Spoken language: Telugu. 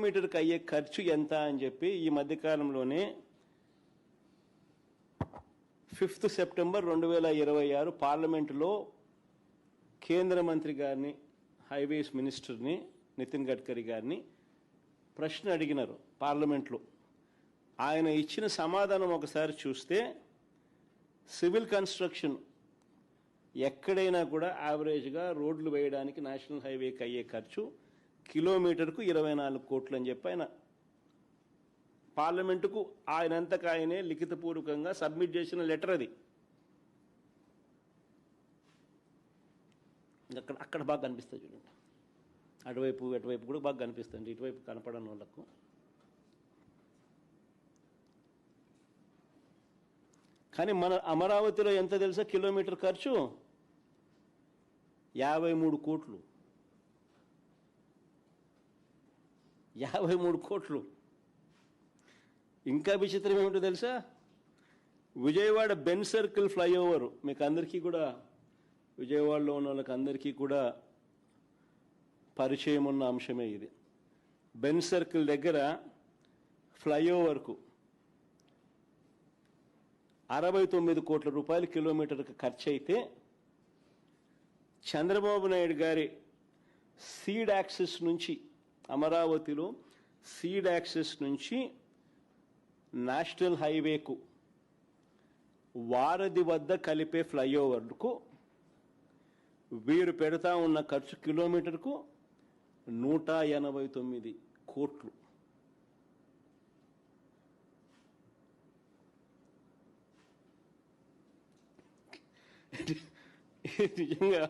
కిలోమీటర్కి అయ్యే ఖర్చు ఎంత అని చెప్పి ఈ మధ్యకాలంలోనే 5 సెప్టెంబర్ 2026 పార్లమెంటులో కేంద్ర మంత్రి గారిని, హైవేస్ మినిస్టర్ని, నితిన్ గడ్కరీ గారిని ప్రశ్న అడిగినారు పార్లమెంట్లో. ఆయన ఇచ్చిన సమాధానం ఒకసారి చూస్తే, సివిల్ కన్స్ట్రక్షన్ ఎక్కడైనా కూడా యావరేజ్గా రోడ్లు వేయడానికి నేషనల్ హైవేకి అయ్యే ఖర్చు కిలోమీటర్కు 24 కోట్లు అని చెప్పి ఆయన పార్లమెంటుకు ఆయనంతకు ఆయనే లిఖితపూర్వకంగా సబ్మిట్ చేసిన లెటర్ అది. అక్కడ బాగా కనిపిస్తుంది చూడండి, అటువైపు కూడా బాగా కనిపిస్తుంది, ఇటువైపు కనపడని వాళ్ళకు. కానీ మన అమరావతిలో ఎంత తెలుసా కిలోమీటర్ ఖర్చు? 53 కోట్లు. 53 కోట్లు. ఇంకా విచిత్రం ఏమిటో తెలుసా, విజయవాడ బెన్ సర్కిల్ ఫ్లైఓవర్ మీకు అందరికీ కూడా, విజయవాడలో ఉన్న వాళ్ళకి అందరికీ కూడా పరిచయం ఉన్న అంశమే ఇది. బెన్ సర్కిల్ దగ్గర ఫ్లైఓవర్కు 69 కోట్ల రూపాయలు కిలోమీటర్కి ఖర్చు అయితే, చంద్రబాబు నాయుడు గారి సీడ్ యాక్సెస్ నుంచి, అమరావతిలో సీడ్ యాక్సెస్ నుంచి నేషనల్ హైవేకు వారధి వద్ద కలిపే ఫ్లైఓవర్కు వీరు పెడతా ఉన్న ఖర్చు కిలోమీటర్కు 189 కోట్లు. నిజంగా